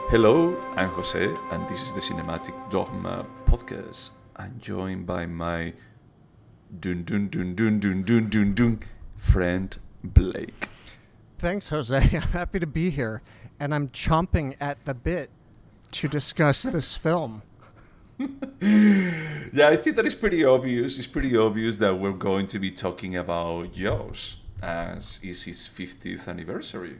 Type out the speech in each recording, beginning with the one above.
Hello, I'm Jose, and this is the Cinematic Dogma podcast. I'm joined by my friend Blake. Thanks, Jose. I'm happy to be here, and I'm chomping at the bit to discuss this film. Yeah, I think that it's pretty obvious. It's pretty obvious that we're going to be talking about Jaws, as is its 50th anniversary.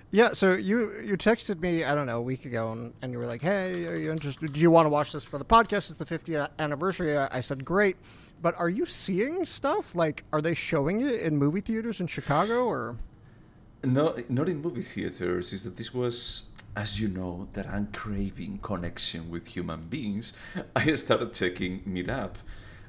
Yeah, so you texted me, I don't know, a week ago, and you were like, hey, are you interested? Do you want to watch this for the podcast? It's the 50th anniversary. I said, great. But are you seeing stuff? Like, are they showing it in movie theaters in Chicago, or...? No, not in movie theaters. Is that this was, as you know, that I'm craving connection with human beings. I started checking Meetup,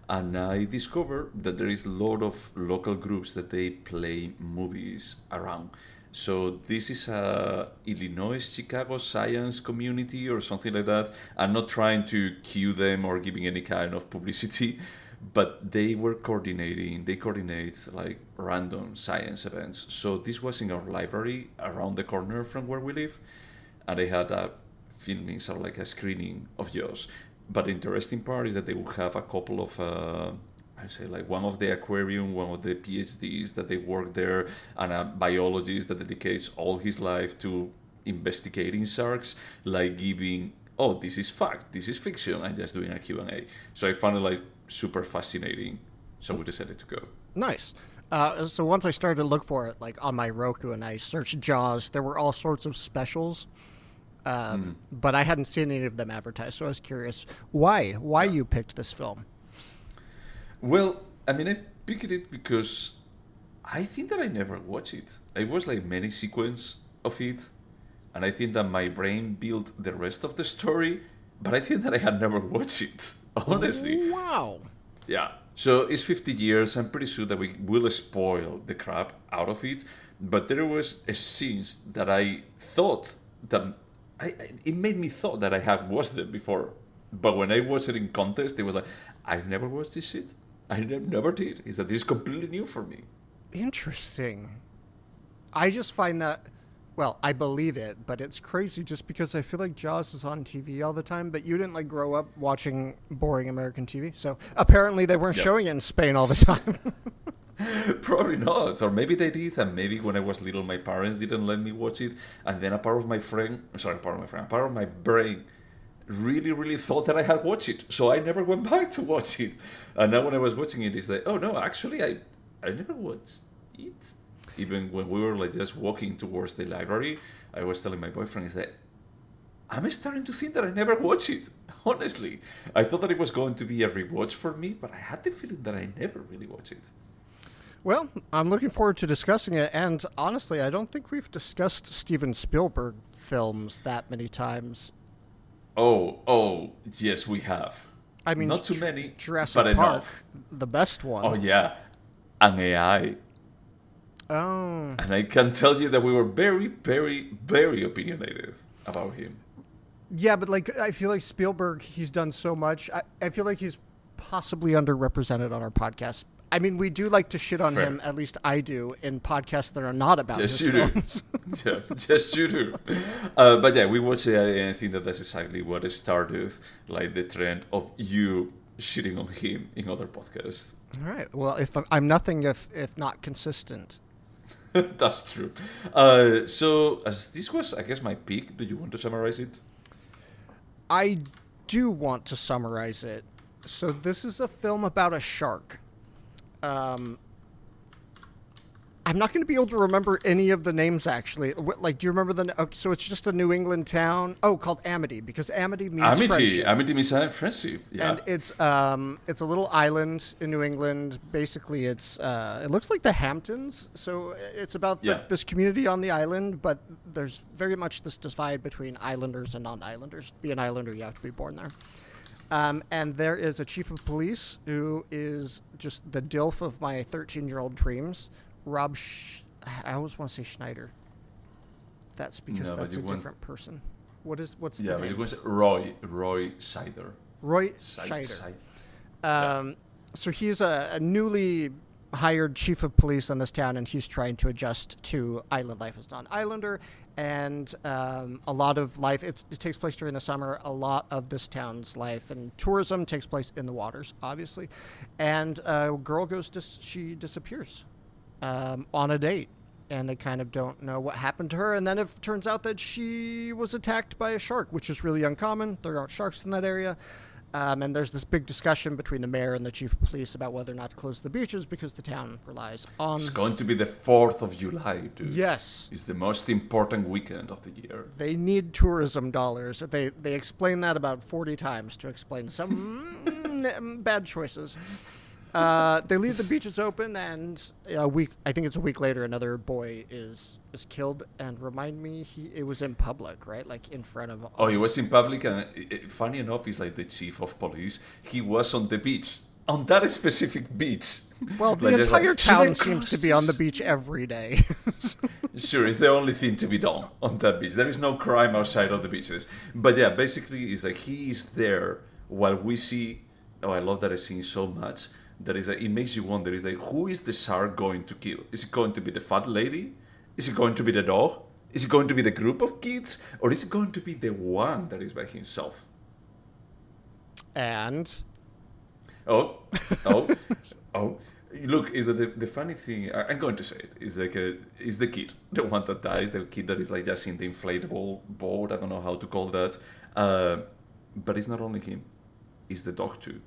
and I discovered that there is a lot of local groups that they play movies around. So this is a Illinois-Chicago science community or something like that. I'm not trying to cue them or giving any kind of publicity, but they coordinate like random science events. So this was in our library around the corner from where we live, and they had a filming, sort of like a screening of Jaws. But the interesting part is that they will have a couple of one of the aquarium, one of the PhDs that they work there, and a biologist that dedicates all his life to investigating sharks, like giving, oh, this is fact, this is fiction, and just doing a Q&A. So I found it like super fascinating. So we decided to go. Nice. So once I started to look for it, like on my Roku, and I searched Jaws, there were all sorts of specials, but I hadn't seen any of them advertised. So I was curious, why you picked this film? Well, I mean, I picked it because I think that I never watched it. I watched like many sequences of it, and I think that my brain built the rest of the story, but I think that I had never watched it, honestly. Wow. Yeah. So it's 50 years. I'm pretty sure that we will spoil the crap out of it, but there was a scenes that I thought that it made me thought that I had watched them before. But when I watched it in context, it was like, I've never watched this shit. I never did. Is that this is completely new for me. Interesting. I just find that, well, I believe it, but it's crazy just because I feel like Jaws is on TV all the time, but you didn't like grow up watching boring American TV. So apparently they weren't showing it in Spain all the time. Probably not. Or maybe they did, and maybe when I was little, my parents didn't let me watch it. And then a part of my brain really thought that I had watched it, so I never went back to watch it. And now when I was watching it, it's like, oh no, actually I never watched it. Even when we were like just walking towards the library, I was telling my boyfriend, is that I'm starting to think that I never watched it. Honestly, I thought that it was going to be a rewatch for me, but I had the feeling that I never really watched it. Well, I'm looking forward to discussing it, and honestly, I don't think we've discussed Steven Spielberg films that many times. Oh, yes, we have. I mean, not too many, Jurassic but Park, enough. The best one. Oh, yeah. And AI. Oh. And I can tell you that we were very, very, very opinionated about him. Yeah, but like, I feel like Spielberg, he's done so much. I feel like he's possibly underrepresented on our podcast. I mean, we do like to shit on him, at least I do, in podcasts that are not about his films. Yeah, just you do. But yeah, we watch AI, and I think that that's exactly what started, like the trend of you shitting on him in other podcasts. All right. Well, if I'm nothing if not consistent. That's true. So as this was, I guess, my pick, do you want to summarize it? I do want to summarize it. So this is a film about a shark. I'm not going to be able to remember any of the names, actually. Like, do you remember so it's just a New England town. Oh, called Amity, because Amity means friendship. Amity means friendship. Yeah. And it's a little island in New England. Basically, it looks like the Hamptons. So it's about this community on the island, but there's very much this divide between islanders and non-islanders. To be an islander, you have to be born there. And there is a chief of police who is just the DILF of my 13-year-old dreams, I always want to say Schneider. That's because that's a different person. What's the name? Yeah, but it was Roy Scheider. Roy Scheider. So he's a newly hired chief of police on this town, and he's trying to adjust to island life as non-islander. And a lot of life, it takes place during the summer. A lot of this town's life and tourism takes place in the waters, obviously. And a girl she disappears on a date. And they kind of don't know what happened to her. And then it turns out that she was attacked by a shark, which is really uncommon. There aren't sharks in that area. And there's this big discussion between the mayor and the chief of police about whether or not to close the beaches because the town relies on... It's going to be the 4th of July, dude. Yes. It's the most important weekend of the year. They need tourism dollars. They explain that about 40 times to explain some bad choices. They leave the beaches open, and I think it's a week later, another boy is killed. And remind me, it was in public, right? Like in front of... Oh, he was in public, and funny enough, he's like the chief of police. He was on the beach, on that specific beach. Well, the entire town seems to be on the beach every day. Sure, it's the only thing to be done on that beach. There is no crime outside of the beaches. But yeah, basically, it's like he is there while we see... Oh, I love that scene so much. That is like, it makes you wonder, is like, who is the shark going to kill? Is it going to be the fat lady? Is it going to be the dog? Is it going to be the group of kids? Or is it going to be the one that is by himself? And? Oh. Look, is that the funny thing, I'm going to say it, is like, is the kid, the one that dies, the kid that is like just in the inflatable boat, I don't know how to call that. But it's not only him, it's the dog too.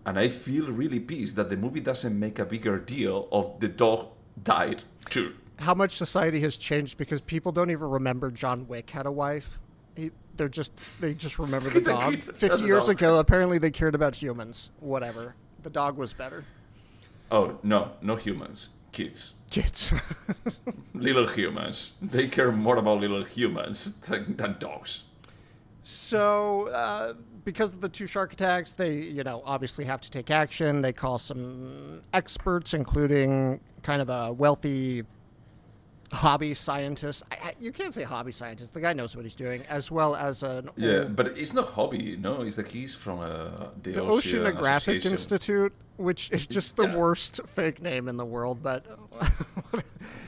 And I feel really pissed that the movie doesn't make a bigger deal of the dog died too. How much society has changed because people don't even remember John Wick had a wife. They just remember the dog. 50 years ago, apparently they cared about humans. Whatever. The dog was better. Oh, no humans. Kids. Little humans. They care more about little humans than dogs. So, because of the 2 shark attacks, they, obviously have to take action. They call some experts, including kind of a wealthy hobby scientist. You can't say hobby scientist. The guy knows what he's doing, as well as an... Yeah, but it's not hobby, It's like he's from the Oceanographic Institute, which is just the worst fake name in the world. But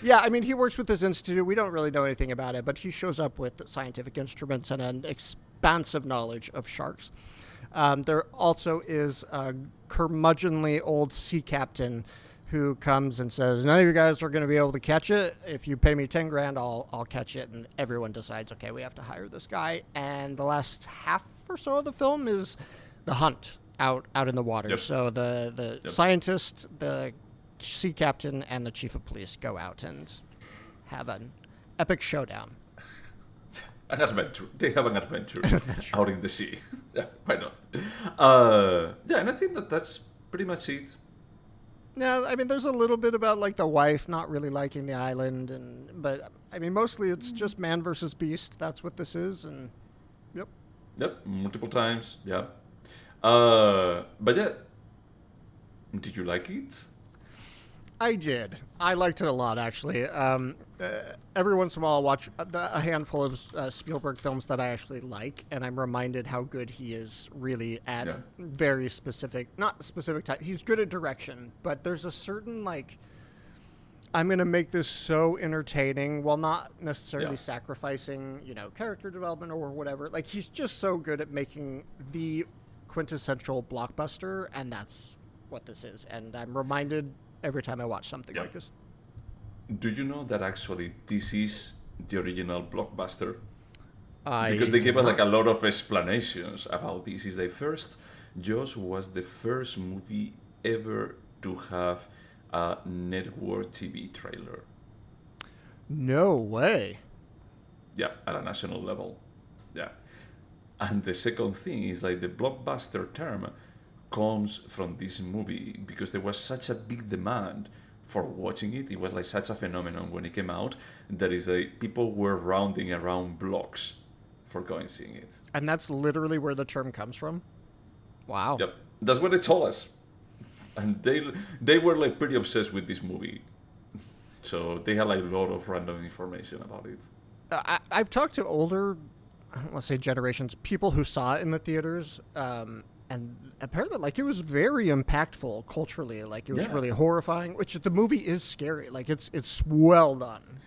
yeah, I mean, he works with this institute. We don't really know anything about it, but he shows up with scientific instruments and an expansive knowledge of sharks. There also is a curmudgeonly old sea captain who comes and says, none of you guys are going to be able to catch it. If you pay me 10 grand, I'll catch it. And everyone decides, okay, we have to hire this guy. And the last half or so of the film is the hunt out in the water. Yep. So the scientist, the sea captain, and the chief of police go out and have an epic showdown. An adventure. They have an adventure out in the sea. Yeah, why not? And I think that's pretty much it. Yeah, I mean, there's a little bit about like the wife not really liking the island, but I mean, mostly it's just man versus beast. That's what this is, and yep, multiple times, yeah. But yeah, did you like it? I did. I liked it a lot, actually. Every once in a while, I'll watch a handful of Spielberg films that I actually like, and I'm reminded how good he is really at very specific, not specific type. He's good at direction, but there's a certain, like, I'm going to make this so entertaining while not necessarily sacrificing, character development or whatever. Like, he's just so good at making the quintessential blockbuster, and that's what this is. And I'm reminded every time I watch something like this. Do you know that actually this is the original blockbuster? Because they gave us like a lot of explanations about this. Is the first, Jaws was the first movie ever to have a network TV trailer. No way. Yeah, at a national level. Yeah. And the second thing is like the blockbuster term comes from this movie because there was such a big demand for watching it. It was like such a phenomenon when it came out that is like people were rounding around blocks for going seeing it. And that's literally where the term comes from? Wow. Yep. That's what they told us. And they were like pretty obsessed with this movie. So they had like a lot of random information about it. I've talked to older, let's say generations, people who saw it in the theaters, and apparently, like, it was very impactful culturally. Like, it was Yeah. really horrifying. Which the movie is scary. Like, it's well done.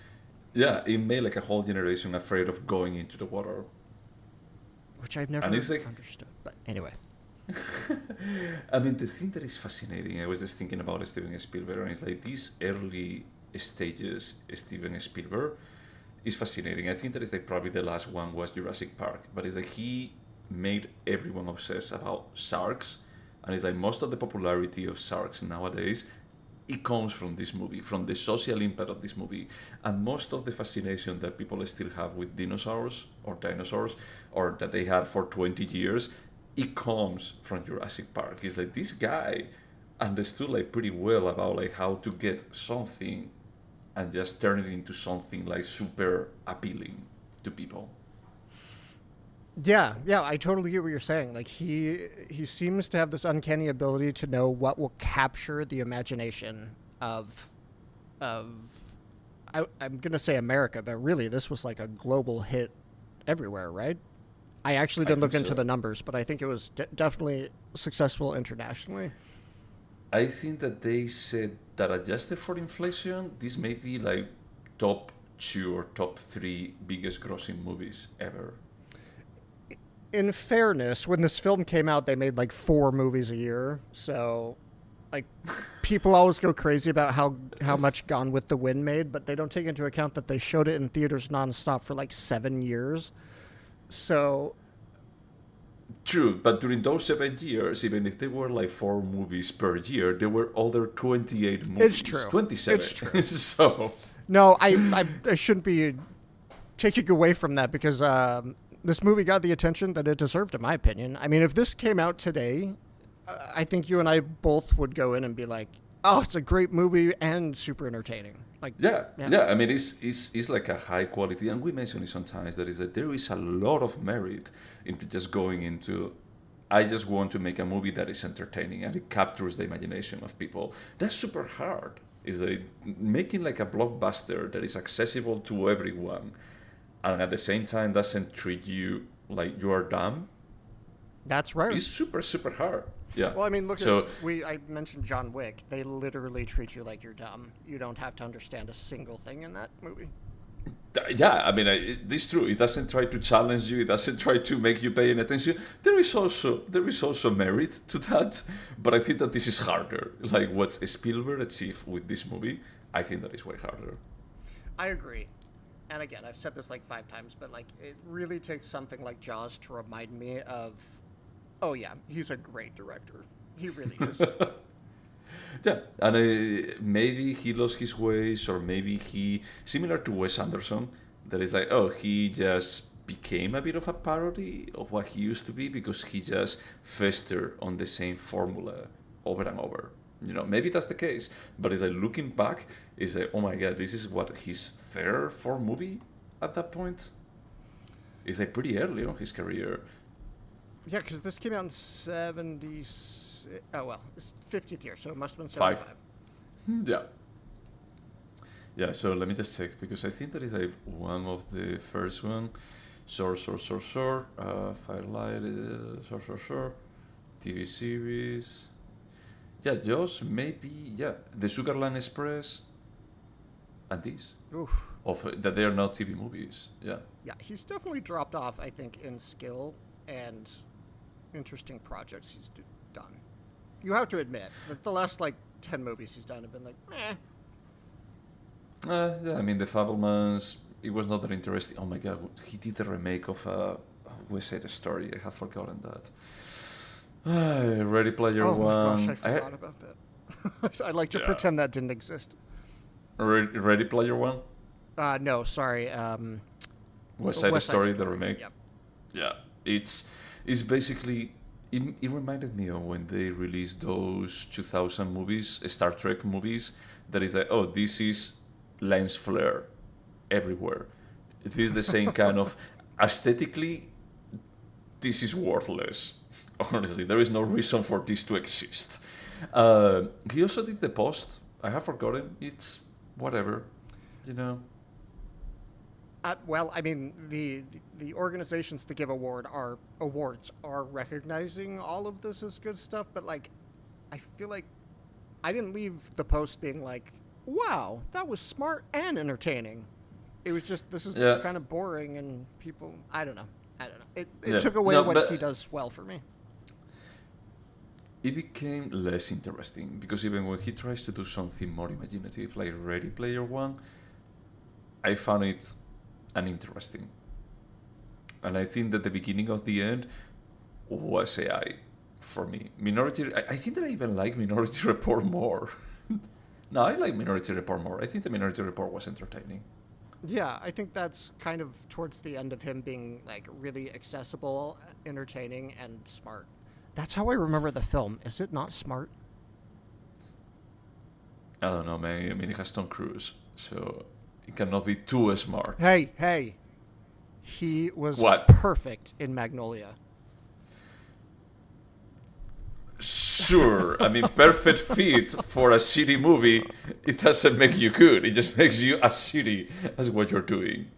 Yeah, it made like a whole generation afraid of going into the water. Which I've never And it's like, understood. But anyway, I mean, the thing that is fascinating, I was just thinking about Steven Spielberg, and it's like these early stages, Steven Spielberg is fascinating. I think that is like probably the last one was Jurassic Park, but it's like he made everyone obsessed about sharks, and it's like most of the popularity of sharks nowadays, it comes from this movie, from the social impact of this movie, and most of the fascination that people still have with dinosaurs, or that they had for 20 years, it comes from Jurassic Park. It's like this guy understood like pretty well about like how to get something and just turn it into something like super appealing to people. yeah, I totally get what you're saying. Like, he seems to have this uncanny ability to know what will capture the imagination of I'm gonna say America, but really this was like a global hit everywhere, right? I actually didn't look think into so. the numbers, but I think it was definitely successful internationally. I think that they said that adjusted for inflation, this may be like top two or top three biggest grossing movies ever. In fairness, when this film came out, they made like 4 movies a year. So, like, people always go crazy about how much Gone with the Wind made, but they don't take into account that they showed it in theaters nonstop for like 7 years. So, True, but during those 7 years, even if there were like 4 movies per year, there were other 28 movies. it's true. 27. It's true. So, No, I shouldn't be taking away from that because this movie got the attention that it deserved, in my opinion. I mean, if this came out today, I think you and I both would go in and be like, "Oh, it's a great movie and super entertaining." Like, yeah. I mean, it's like a high quality, and we mentioned it sometimes. That is that there is a lot of merit into just going into. I just want to make a movie that is entertaining and it captures the imagination of people. That's super hard. Is like making like a blockbuster that is accessible to everyone, and at the same time doesn't treat you like you are dumb. that's right. It's super hard. Yeah. Well, I mean, look So at I mentioned John Wick. They literally treat you like you're dumb. You don't have to understand a single thing in that movie. yeah, I mean, it's true. It doesn't try to challenge you. It doesn't try to make you pay attention. There is also merit to that, but I think that this is harder. Like what Spielberg achieved with this movie, I think that is way harder. I agree. And again, I've said this like 5 times, but like it really takes something like Jaws to remind me of, oh yeah, he's a great director. He really is. Yeah, and maybe he lost his ways, or maybe he, similar to Wes Anderson, that is like, oh, he just became a bit of a parody of what he used to be because he just festered on the same formula over and over. Maybe that's the case, but it's like looking back, is like, oh my god, this is what his third, fourth movie at that point. It's like pretty early on his career. Yeah, because this came out in 70. Oh, well, it's 50th year, so it must have been 5. 75. Yeah. Yeah, so let me just check because I think that is like one of the first one. Firelight, TV series. Yeah, just maybe, yeah, the Sugarland Express and this. Oof. That they are not TV movies. Yeah. Yeah, he's definitely dropped off, I think, in skill and interesting projects he's done. You have to admit that the last, like, 10 movies he's done have been like, meh. Yeah, I mean, The Fabelmans, it was not that interesting. Oh my god, he did a remake of West Side Story. I have forgotten that. Ready Player Oh One. my gosh, I forgot about that. I like to pretend that didn't exist. Ready Player One? No, sorry. West Side West Side Story, the Story, remake. yep. Yeah, it's basically. It reminded me of when they released those 2000 movies, Star Trek movies. That is like, oh, this is lens flare everywhere. It is the same kind of aesthetically. This is worthless. Honestly, there is no reason for this to exist. He also did The Post. I have forgotten. It's whatever, you know. Well, I mean, the organizations that give awards are recognizing all of this as good stuff, but like, I feel like I didn't leave the post being like, "Wow, that was smart and entertaining." It was just this is kind of boring, and people, I don't know. It took away what he does well for me. It became less interesting because even when he tries to do something more imaginative, like Ready Player One, I found it uninteresting. And I think that the beginning of the end was AI for me. I think that I even like Minority Report more. No, I like Minority Report more. I think the Minority Report was entertaining. Yeah, I think that's kind of towards the end of him being like really accessible, entertaining, and smart. That's how I remember the film. Is it not smart? I don't know, man. I mean, it has Tom Cruise, so it cannot be too smart. Hey. He was perfect in Magnolia. Sure. I mean, perfect fit for a shitty movie. It doesn't make you good. It just makes you as shitty as what you're doing.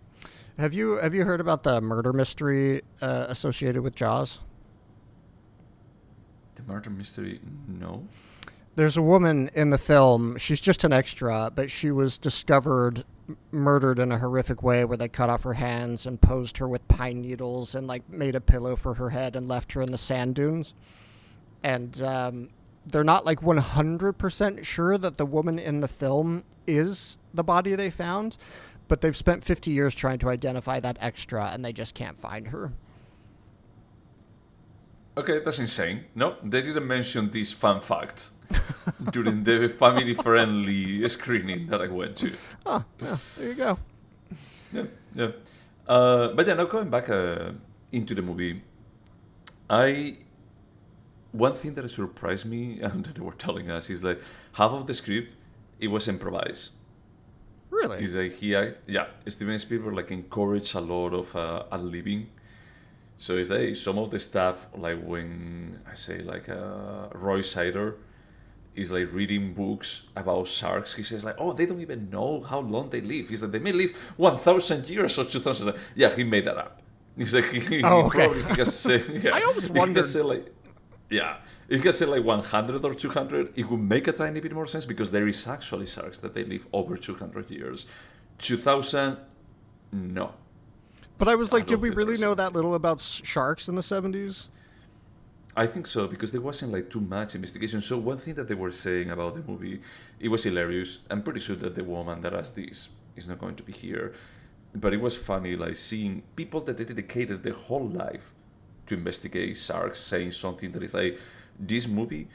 Have you heard about the murder mystery associated with Jaws? The murder mystery? No. There's a woman in the film. She's just an extra, but she was discovered murdered in a horrific way where they cut off her hands and posed her with pine needles and like made a pillow for her head and left her in the sand dunes. And they're not like 100% sure that the woman in the film is the body they found, but they've spent 50 years trying to identify that extra and they just can't find her. Okay, that's insane. No, they didn't mention this fun fact during the family-friendly screening that I went to. Oh, yeah, there you go. Yeah. But yeah, now going back into the movie, one thing that surprised me and that they were telling us is that half of the script, it was improvised. Really? Is that Steven Spielberg like encouraged a lot of ad-libbing. So it's like some of the stuff, like when I say like Roy Scheider is like reading books about sharks, he says like, oh, they don't even know how long they live. He said they may live 1,000 years or 2,000. Yeah, he made that up. He's like, probably he can say, yeah. I always wondered. If he can say like 100 or 200, it would make a tiny bit more sense because there is actually sharks that they live over 200 years. 2,000, no. But I was like, did we really know that little about sharks in the 70s? I think so, because there wasn't like too much investigation. So one thing that they were saying about the movie, it was hilarious. I'm pretty sure that the woman that asked this is not going to be here. But it was funny, like seeing people that they dedicated their whole life to investigate sharks saying something that is like, this movie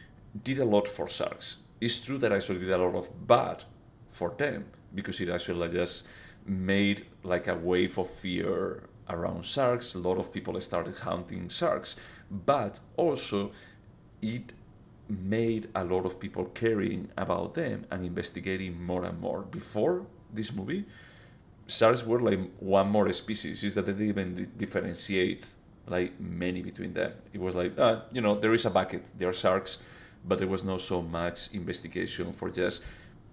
did a lot for sharks. It's true that actually did a lot of bad for them, because it actually just made like a wave of fear around sharks. A lot of people started hunting sharks, but also it made a lot of people caring about them and investigating more and more. Before this movie, sharks were like one more species. Is that they didn't even differentiate like many between them. It was like, there is a bucket, there are sharks, but there was not so much investigation for just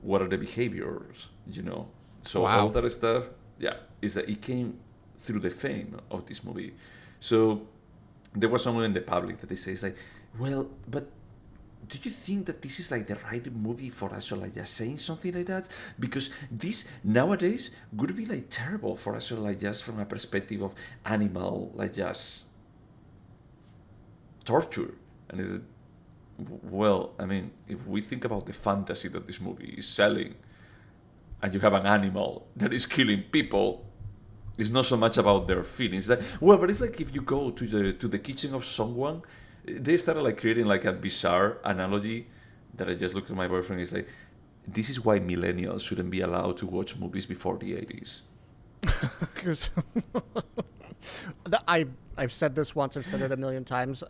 what are the behaviors, So wow. All that stuff, is that it came through the fame of this movie. So there was someone in the public that they say, it's like, well, but do you think that this is like the right movie for us to like just saying something like that? Because this nowadays would be like terrible for us to like just from a perspective of animal like just torture. And is it, well, I mean, if we think about the fantasy that this movie is selling, and you have an animal that is killing people, it's not so much about their feelings. But it's like if you go to the kitchen of someone, they started like creating like a bizarre analogy that I just looked at my boyfriend. It's like, this is why millennials shouldn't be allowed to watch movies before the 80s. I've said this once, I've said it a million times.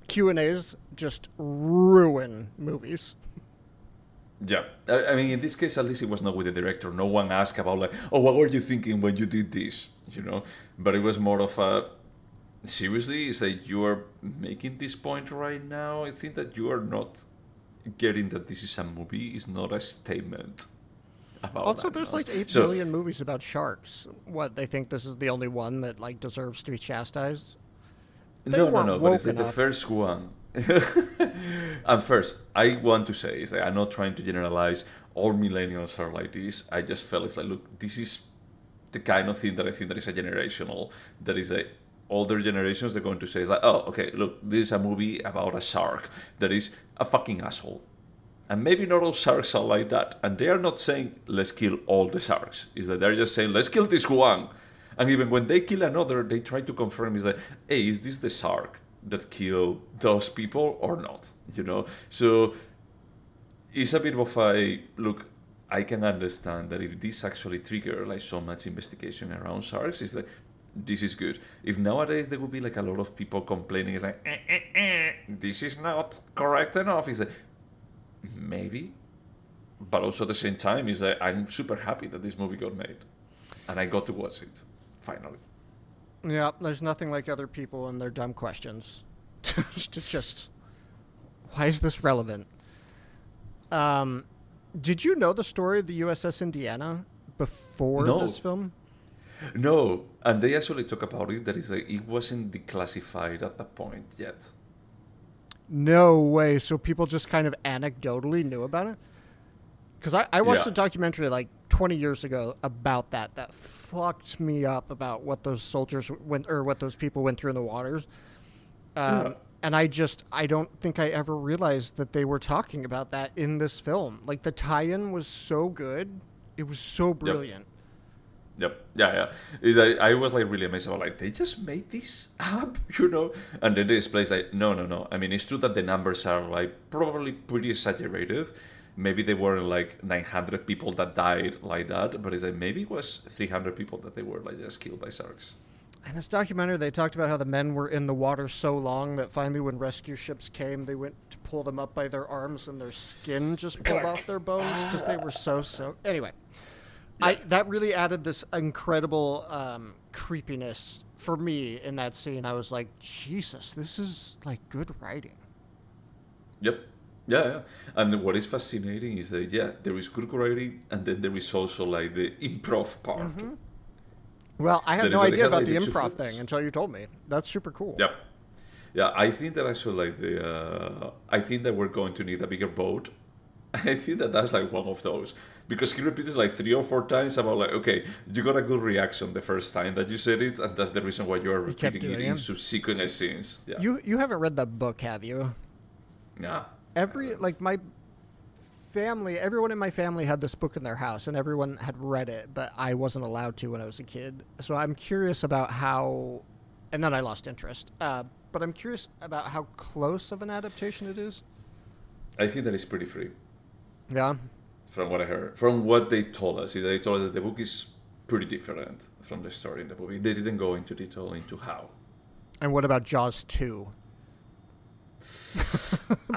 Q&As just ruin movies. Yeah, I mean, in this case, at least it was not with the director. No one asked about like, oh, what were you thinking when you did this? But it was more of a, seriously, it's like you are making this point right now. I think that you are not getting that this is a movie, it's not a statement. about Also, animals. there's like 8 billion movies about sharks. What, they think this is the only one that like deserves to be chastised? No, but it's like the first one. And first, I want to say is that I'm not trying to generalize all millennials are like this. I just felt it's like, look, this is the kind of thing that I think that is a generational, that is a older generations, they're going to say is like, oh, okay, look, this is a movie about a shark that is a fucking asshole. And maybe not all sharks are like that. And they are not saying, let's kill all the sharks. Is that they're just saying, let's kill this one. And even when they kill another, they try to confirm is that, hey, is this the shark that killed those people or not? You know? So it's a bit of a, look, I can understand that if this actually trigger like so much investigation around sharks, is that this is good. If nowadays there would be like a lot of people complaining, it's like, this is not correct enough. It's like, maybe. But also at the same time, is that I'm super happy that this movie got made. And I got to watch it, finally. Yeah, there's nothing like other people and their dumb questions. to just, why is this relevant? Did you know the story of the USS Indiana before this film? No, and they actually talk about it, that is like, it wasn't declassified at that point yet. No way. So people just kind of anecdotally knew about it? Because I watched a documentary like 20 years ago about that fucked me up about what those soldiers went, or what those people went through in the waters. And I don't think I ever realized that they were talking about that in this film. Like, the tie-in was so good. It was so brilliant. Yep. Yeah. I was like really amazed about like, they just made this up, you know? And then they explain like, no. I mean, it's true that the numbers are like probably pretty exaggerated. Maybe they weren't like 900 people that died like that, but it's like maybe it was 300 people that they were like just killed by sharks. In this documentary, they talked about how the men were in the water so long that finally when rescue ships came, they went to pull them up by their arms and their skin just pulled off their bones because they were so... Anyway, yeah. That really added this incredible creepiness for me in that scene. I was like, Jesus, this is like good writing. Yep. Yeah. And what is fascinating is that, there is good writing, and then there is also like the improv part. Mm-hmm. Well, I had no idea about the improv thing until you told me. That's super cool. Yep. Yeah, I think that actually like I think that we're going to need a bigger boat. I think that that's like one of those. Because he repeats like 3 or 4 times about like, okay, you got a good reaction the first time that you said it, and that's the reason why you are repeating it in subsequent scenes. Yeah. You haven't read the book, have you? Yeah. My family, everyone in my family had this book in their house, and everyone had read it, but I wasn't allowed to when I was a kid. So I'm curious about how, and then I lost interest. But I'm curious about how close of an adaptation it is. I think that it's pretty free. Yeah. From what I heard, from what they told us, they told us that the book is pretty different from the story in the movie. They didn't go into detail into how. And what about Jaws 2?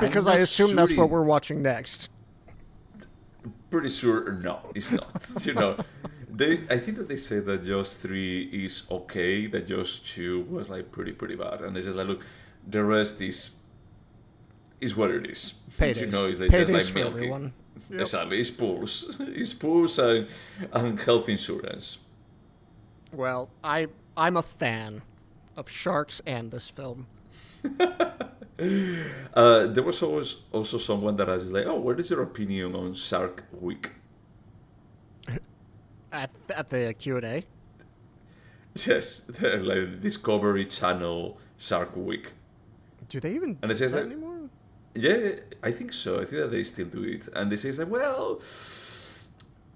Because I assume that's what we're watching next. Pretty sure no, it's not. You know, I think that they say that Jaws 3 is okay, that Jaws 2 was like pretty bad, and they just like, look, the rest is what it is. Paydays. You know, it's like Paydays just like for milking. everyone. Yep. Exactly, it's pools and health insurance. Well, I'm a fan of sharks and this film. There was also someone that was like, oh, what is your opinion on Shark Week? At the Q&A? Yes, like Discovery Channel Shark Week. Do they even do that anymore? Yeah, I think so. I think that they still do it. And they say that, well,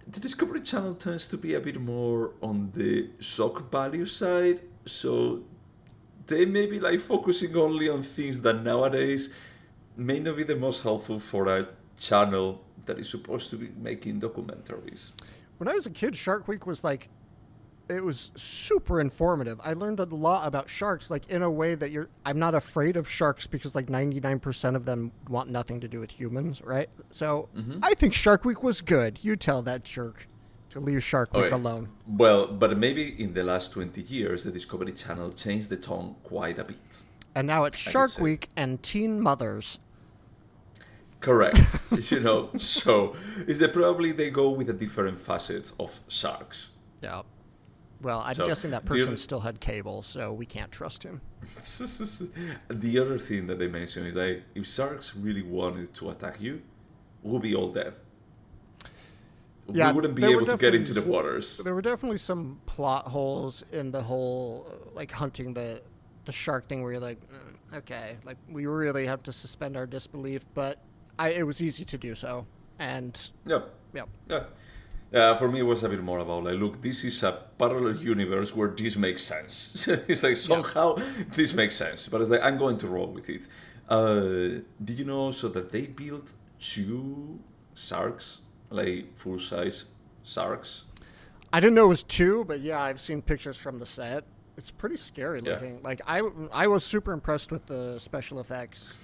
the Discovery Channel tends to be a bit more on the shock value side, so they may be like focusing only on things that nowadays may not be the most helpful for a channel that is supposed to be making documentaries. When I was a kid, Shark Week was like, it was super informative. I learned a lot about sharks, like in a way that I'm not afraid of sharks because like 99% of them want nothing to do with humans, right? So I think Shark Week was good. You tell that jerk to leave Shark Week alone. Well, but maybe in the last 20 years, the Discovery Channel changed the tone quite a bit. And now it's Shark Week and teen mothers. Correct. So is that probably they go with a different facet of sharks. Yeah. Well, I'm guessing that person still had cable, so we can't trust him. The other thing that they mention is that if sharks really wanted to attack you, we'll be all dead. Yeah, we wouldn't be able to get into the waters. There were definitely some plot holes in the whole, like, hunting the shark thing where you're like, okay, like, we really have to suspend our disbelief, but it was easy to do so. And yeah. For me, it was a bit more about, like, look, this is a parallel universe where this makes sense. It's like, somehow this makes sense. But it's like, I'm going to roll with it. Did you know also that they built 2 sharks? Like, full-size sharks? I didn't know it was 2, but yeah, I've seen pictures from the set. It's pretty scary looking. Like, I was super impressed with the special effects.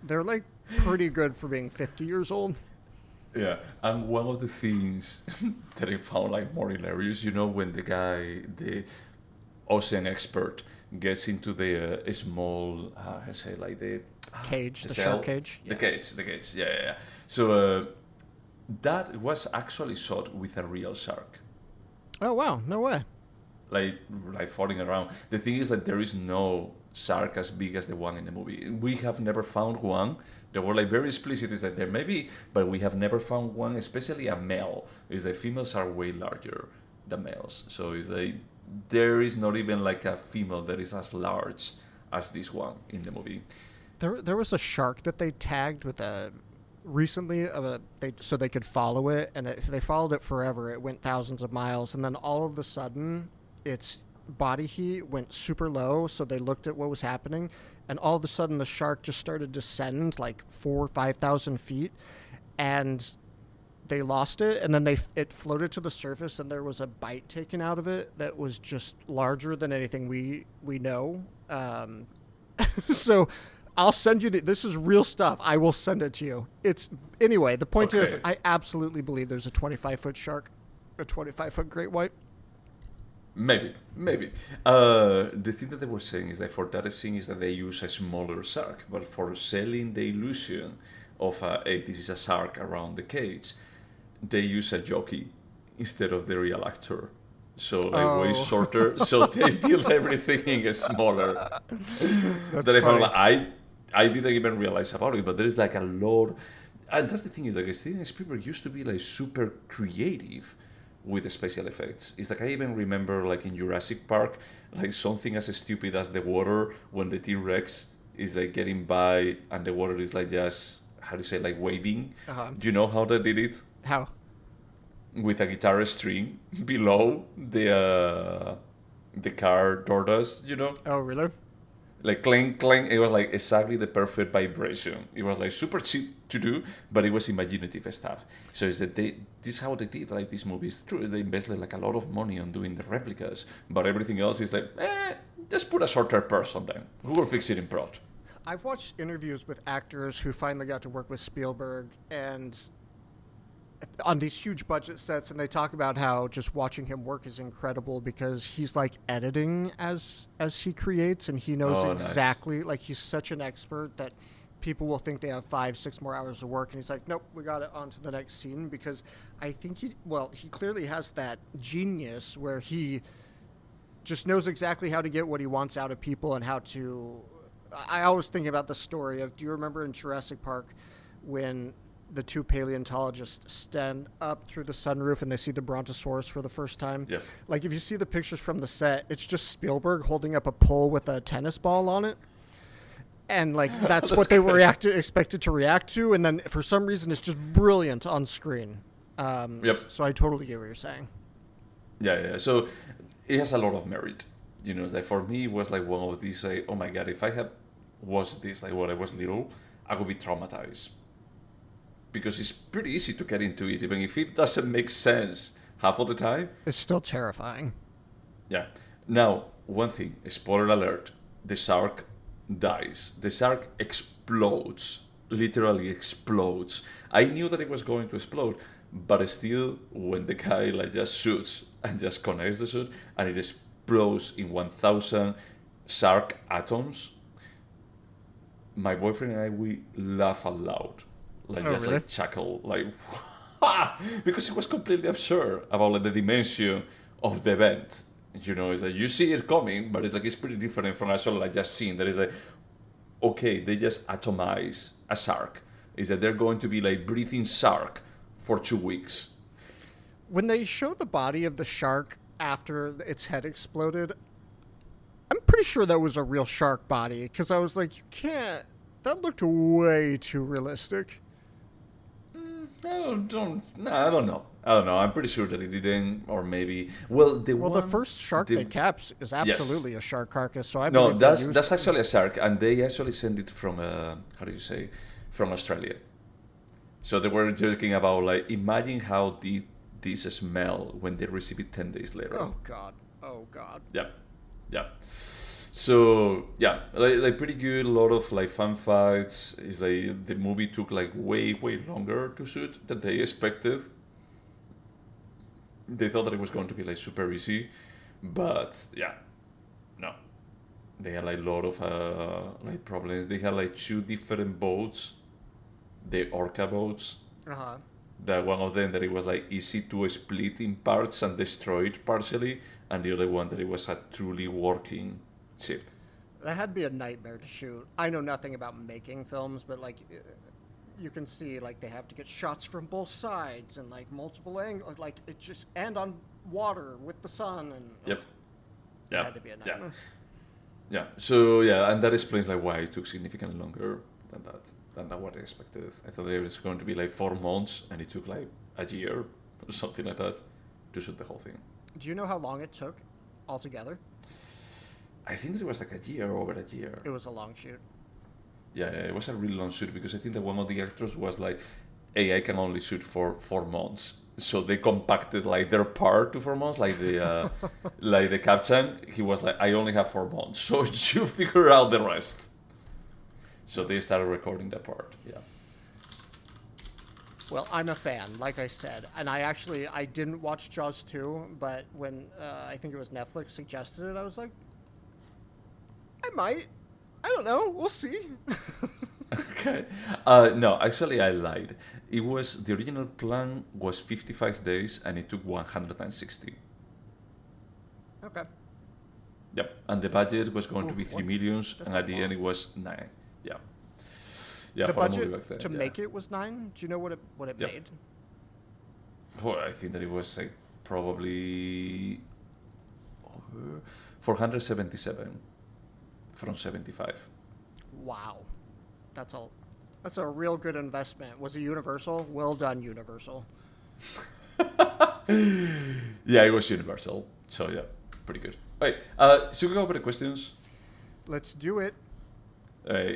They're, like, pretty good for being 50 years old. Yeah, and one of the things that I found, like, more hilarious, when the guy, the ocean expert, gets into the small, I say, like, the cage, the shark cage? The cage, yeah. So, that was actually shot with a real shark. Oh, wow, no way. Like floating around. The thing is that there is no shark as big as the one in the movie. We have never found one. They were, like, very explicit, is that there may be, but we have never found one, especially a male. Is that females are way larger than males. So it's like there is not even, like, a female that is as large as this one in the movie. There was a shark that they tagged with recently so they could follow it, and if they followed it forever, it went thousands of miles, and then all of a sudden its body heat went super low, so they looked at what was happening, and all of a sudden the shark just started to descend like 4,000 or 5,000 feet, and they lost it, and then it floated to the surface, and there was a bite taken out of it that was just larger than anything we know. So I'll send you this is real stuff. I will send it to you. Anyway, the point is, I absolutely believe there's a 25-foot shark, a 25-foot great white. Maybe. The thing that they were saying is that for that scene is that they use a smaller shark, but for selling the illusion of this is a shark around the cage, they use a jockey instead of the real actor. So, like, way shorter. So they build everything smaller. That's that funny. I didn't even realize about it, but there is, like, a lot. And that's the thing, is like Steven Spielberg used to be, like, super creative with the special effects. It's like, I even remember, like, in Jurassic Park, like, something as stupid as the water when the T-Rex is, like, getting by and the water is, like, just, how do you say, like, waving. Do you know how they did it? How? With a guitar string below the car door does, Oh, really? Like, clang, clang. It was, like, exactly the perfect vibration. It was, like, super cheap to do, but it was imaginative stuff. So it's that this is how they did, like, this movie. It's true. They invested, like, a lot of money on doing the replicas, but everything else is like, just put a shorter person then. We will fix it in prod. I've watched interviews with actors who finally got to work with Spielberg and on these huge budget sets, and they talk about how just watching him work is incredible because he's, like, editing as he creates, and he knows exactly, nice. Like, he's such an expert that people will think they have 5-6 more hours of work, and he's like, nope, we got it on to the next scene, because I think he clearly has that genius where he just knows exactly how to get what he wants out of people and how to. I always think about the story of, do you remember in Jurassic Park when the 2 paleontologists stand up through the sunroof and they see the Brontosaurus for the first time? Yes. Like, if you see the pictures from the set, it's just Spielberg holding up a pole with a tennis ball on it. And, like, that's what they were expected to react to. And then for some reason, it's just brilliant on screen. So I totally get what you're saying. Yeah. So it has a lot of merit. Like, for me, it was like one of these, like, oh my God, if I had watched this, like, when I was little, I would be traumatized. Because it's pretty easy to get into it, even if it doesn't make sense half of the time. It's still terrifying. Yeah. Now, one thing, spoiler alert, the shark dies. The shark explodes, literally explodes. I knew that it was going to explode, but still, when the guy, like, just shoots and just connects the suit, and it explodes in 1,000 shark atoms, my boyfriend and I, we laugh aloud. like Oh, just really? like chuckle, like because it was completely absurd about like the dimension of the event. You know, it's like you see it coming, but it's like it's pretty different from actually like just seeing that is like okay, they just atomize a shark. Is that they're going to be like breathing shark for 2 weeks. When they show the body of the shark after its head exploded, I'm pretty sure that was a real shark body because I was like, you can't. That looked way too realistic. I don't know. I don't know. I'm pretty sure that it didn't, or maybe. Well, The first shark they kept is absolutely a shark carcass. So I No, believe that's actually a shark, and they actually sent it from how do you say, from Australia. So they were joking about like, imagine how this smell when they receive it 10 days later. Oh God. Oh God. Yeah, yeah. So yeah, like pretty good. A lot of like fun fights. It's like the movie took like way longer to shoot than they expected. They thought that it was going to be like super easy, but yeah, no. They had like a lot of like problems. They had like 2 different boats, the Orca boats. Uh-huh. That one of them that it was like easy to split in parts and destroy it partially, and the other one that it was a truly working ship. That had to be a nightmare to shoot. I know nothing about making films, but like, you can see like they have to get shots from both sides and like multiple angles, like it just and on water with the sun and. Yep. It Yeah. had to be a nightmare. Yeah. So yeah, and that explains like why it took significantly longer than what I expected. I thought it was going to be like 4 months, and it took like a year or something like that to shoot the whole thing. Do you know how long it took altogether? I think that it was like a year, over a year. It was a long shoot. Yeah, it was a really long shoot because I think that one of the actors was like, "Hey, I can only shoot for 4 months." So they compacted like their part to 4 months. Like the like the captain, he was like, "I only have 4 months, so you figure out the rest." So they started recording that part. Yeah. Well, I'm a fan, like I said, and I didn't watch Jaws 2, but when I think it was Netflix suggested it, I was like, I might. I don't know. We'll see. Okay. No, actually, I lied. It was the original plan was 55 days, and it took 160. Okay. Yep. And the budget was going to be 3 What? million, That's and a at the lot. end it was 9. Yeah. Yeah. The for a movie budget back then, to yeah. make it was 9. Do you know what it Yep. made? Well, I think that it was like probably 477 from 75. Wow, that's a real good investment. Was it Universal? Well done, Universal. Yeah, it was Universal. So yeah, pretty good. Okay, should we go over the questions? Let's do it.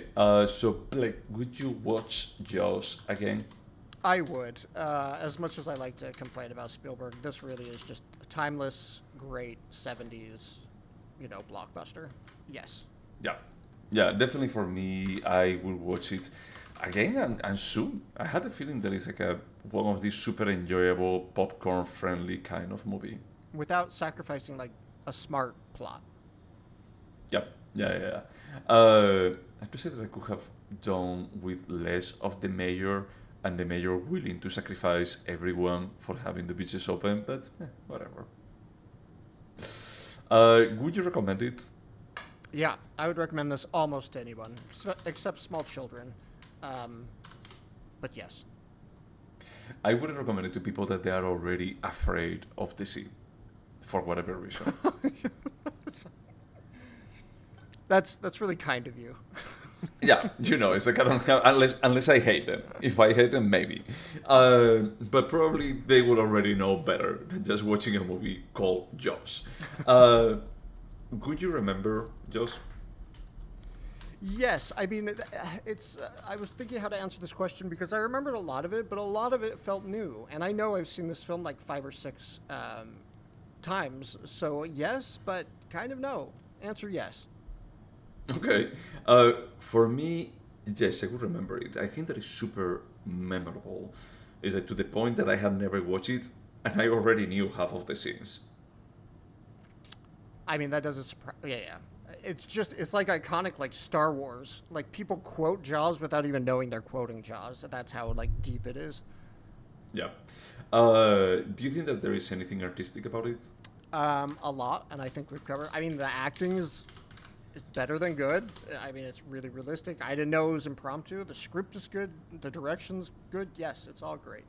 So Blake, would you watch Jaws again? I would. As much as I like to complain about Spielberg, this really is just a timeless, great 70s, blockbuster. Yes. Yeah. Yeah, definitely for me, I will watch it again and soon. I had a feeling that it's like one of these super enjoyable, popcorn-friendly kind of movie. Without sacrificing, like, a smart plot. Yep. Yeah. I have to say that I could have done with less of the mayor and the mayor willing to sacrifice everyone for having the beaches open, but whatever. Would you recommend it? Yeah, I would recommend this almost to anyone, except small children. But yes. I wouldn't recommend it to people that they are already afraid of the sea, for whatever reason. That's really kind of you. Yeah, it's like I don't have unless I hate them. If I hate them, maybe. But probably they would already know better than just watching a movie called Jaws. Could you remember Jaws? Yes, I mean it's. I was thinking how to answer this question because I remembered a lot of it, but a lot of it felt new, and I know I've seen this film like 5 or 6 times. So yes, but kind of no. Answer yes. Okay. For me, yes, I could remember it. I think that is super memorable. Is that to the point that I had never watched it, and I already knew half of the scenes. I mean, that doesn't surprise. Yeah. it's like iconic, like Star Wars. Like people quote Jaws without even knowing they're quoting Jaws. That's how like deep it is. Yeah. Do you think that there is anything artistic about it? A lot, and I think we've covered. I mean, the acting is better than good. I mean, it's really realistic. I didn't know it was impromptu. The script is good. The direction's good. Yes, it's all great.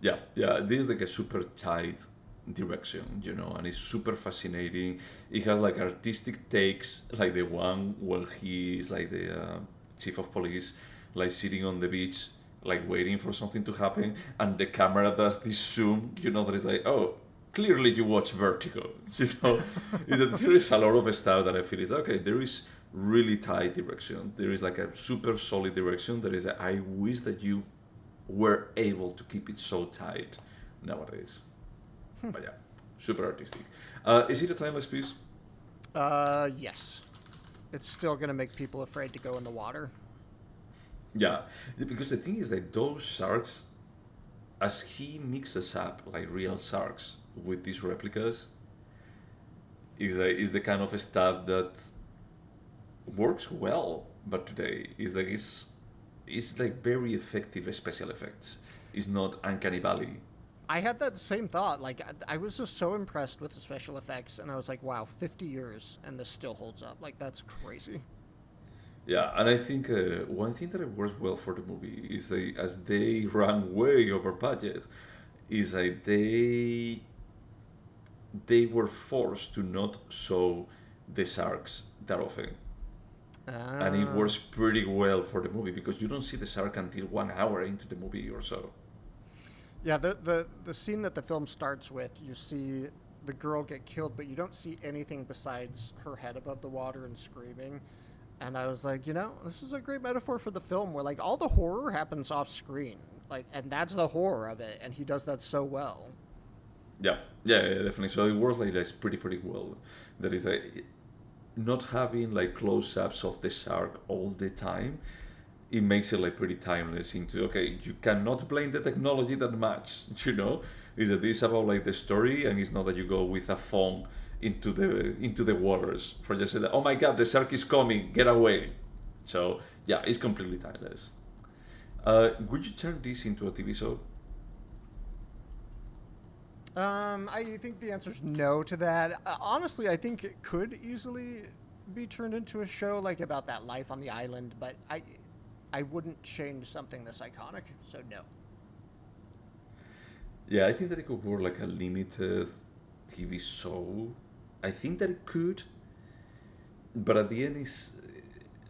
Yeah, yeah. This is like a super tight direction, and it's super fascinating. It has like artistic takes, like the one where he is like the chief of police, like sitting on the beach, like waiting for something to happen, and the camera does this zoom, that is like, oh, clearly you watch Vertigo, is that there is a lot of stuff that I feel is okay. There is really tight direction. There is like a super solid direction. There is I wish that you were able to keep it so tight nowadays. But yeah, super artistic. Is it a timeless piece? Yes. It's still gonna make people afraid to go in the water. Yeah, because the thing is that those sharks, as he mixes up like real sharks with these replicas, is the kind of stuff that works well. But today is like it's like very effective special effects. It's not uncanny valley. I had that same thought. Like, I was just so impressed with the special effects, and I was like, wow, 50 years, and this still holds up. Like, that's crazy. Yeah, and I think one thing that works well for the movie is as they run way over budget, is that they were forced to not show the sharks that often. And it works pretty well for the movie because you don't see the shark until 1 hour into the movie or so. Yeah, the scene that the film starts with, you see the girl get killed, but you don't see anything besides her head above the water and screaming. And I was like, this is a great metaphor for the film where like all the horror happens off screen. Like, and that's the horror of it, and he does that so well. Yeah, definitely. So it works like this pretty well. That is not having like close-ups of the shark all the time. It makes it like pretty timeless into, okay, you cannot blame the technology that much, is that it's about like the story, and it's not that you go with a phone into the waters for just say that, oh my god, the shark is coming, get away. So yeah, it's completely timeless. Would you turn this into a TV show? I think the answer is no to that. Honestly, I think it could easily be turned into a show like about that life on the island, but I wouldn't change something this iconic, so no. Yeah, I think that it could work like a limited TV show. I think that it could, but at the end is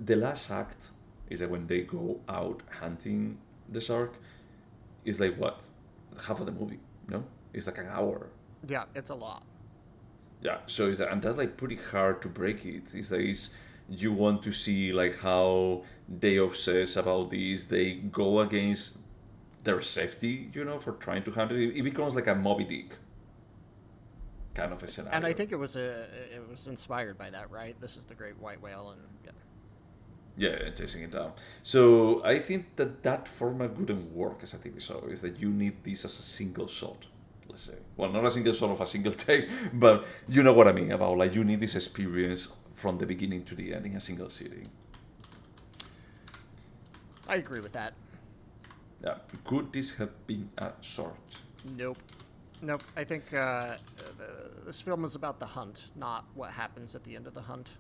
the last act is that when they go out hunting the shark, is like what, half of the movie, no? It's like an hour. Yeah, it's a lot. Yeah, so and that's like pretty hard to break it. You want to see like how they obsess about this. They go against their safety, for trying to handle it. It becomes like a Moby Dick kind of a scenario. And I think it was inspired by that, right? This is the great white whale, and yeah, chasing it down. So I think that format wouldn't work as a TV show. Is that you need this as a single shot. Let's say, well, not a single shot of a single take, but you know what I mean about like you need this experience from the beginning to the end in a single sitting. I agree with that. Yeah, could this have been a short? Nope. I think this film is about the hunt, not what happens at the end of the hunt.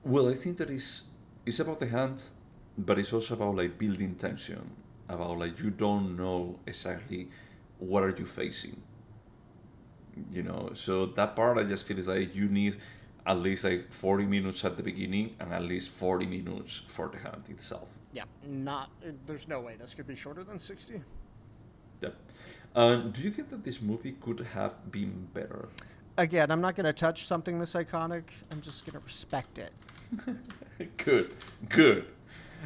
Well, I think that it's about the hunt, but it's also about like building tension, about like you don't know exactly what are you facing, so that part I just feel is like you need at least like 40 minutes at the beginning and at least 40 minutes for the hunt itself. Yeah, there's no way this could be shorter than 60. Yeah. Do you think that this movie could have been better? Again, I'm not going to touch something this iconic. I'm just going to respect it. Good.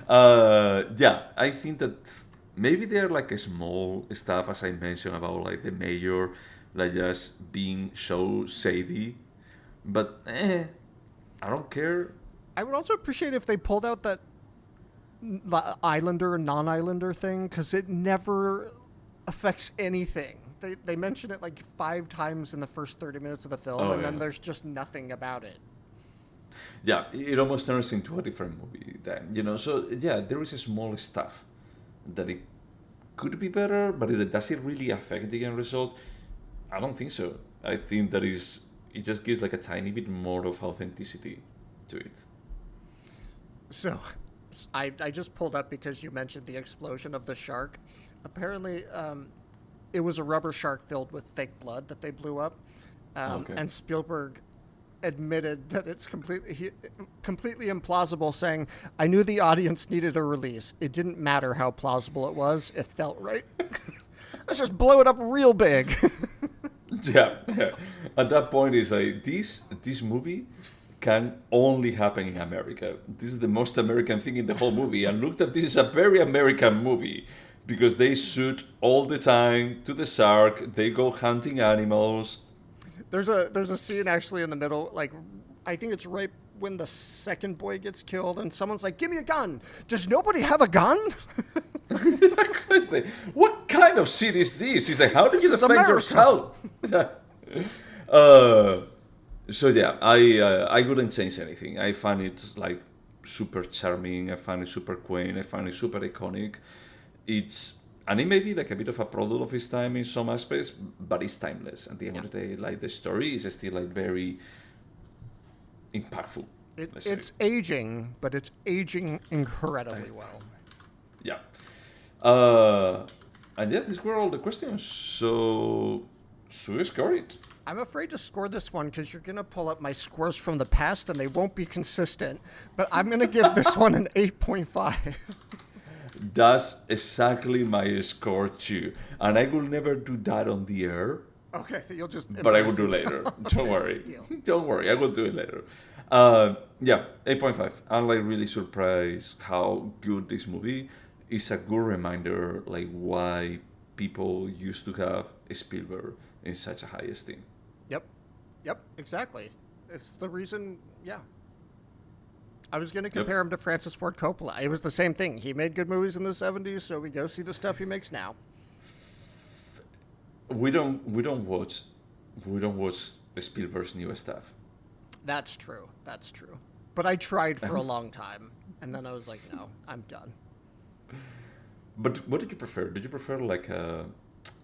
Yeah, I think that maybe they're like a small stuff, as I mentioned, about like the mayor, like just being so shady. But I don't care. I would also appreciate if they pulled out that islander and non-islander thing, because it never affects anything. They mention it like 5 times in the first 30 minutes of the film, and then there's just nothing about it. Yeah, it almost turns into a different movie then, So yeah, there is a small stuff that it could be better, but does it really affect the end result? I don't think so. I think it just gives like a tiny bit more of authenticity to it. So, I just pulled up because you mentioned the explosion of the shark. Apparently, it was a rubber shark filled with fake blood that they blew up. Okay. And Spielberg admitted that it's completely implausible, saying, "I knew the audience needed a release. It didn't matter how plausible it was. It felt right. Let's just blow it up real big." Yeah. At that point, it's like this movie can only happen in America. This is the most American thing in the whole movie. And look that this is a very American movie because they shoot all the time to the shark. They go hunting animals. There's a scene actually in the middle, like I think it's right when the second boy gets killed, and someone's like, "Give me a gun." Does nobody have a gun? What kind of city is this? He's like, how did you defend yourself? So yeah, I wouldn't change anything. I find it like super charming. I find it super quaint. I find it super iconic. And it may be like a bit of a product of its time in some aspects, but it's timeless. At the end of the day, like the story is still like very impactful. It's aging, but it's aging incredibly well. Yeah. And yeah, these were all the questions. So you score it. I'm afraid to score this one because you're going to pull up my scores from the past and they won't be consistent. But I'm going to give this one an 8.5. That's exactly my score too. And I will never do that on the air. Okay, you'll just... But I will do later. Don't worry. Don't worry, I will do it later. Yeah, 8.5. I'm like really surprised how good this movie is. A good reminder like why people used to have Spielberg in such a high esteem. Yep, exactly. It's the reason, yeah. I was going to compare him to Francis Ford Coppola. It was the same thing. He made good movies in the 70s, so we go see the stuff he makes now. We don't watch Spielberg's new stuff. That's true. But I tried for a long time, and then I was like, no, I'm done. But what did you prefer? Did you prefer like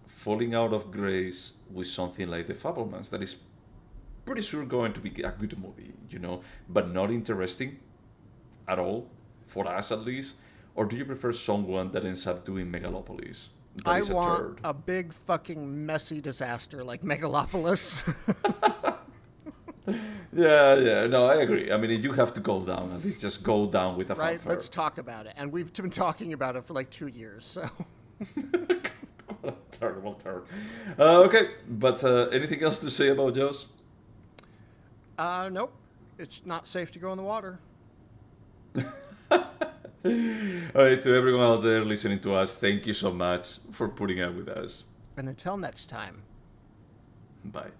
falling out of grace with something like The Fabelmans that is pretty sure going to be a good movie, but not interesting at all, for us at least? Or do you prefer someone that ends up doing Megalopolis? I want a big fucking messy disaster like Megalopolis. Yeah, no, I agree. I mean, if you have to go down, at least just go down with a fanfare. Right, let's talk about it. And we've been talking about it for like 2 years, so... What a terrible turn. Okay, but anything else to say about Jaws? Nope. It's not safe to go in the water. All right, to everyone out there listening to us, thank you so much for putting up with us. And until next time. Bye.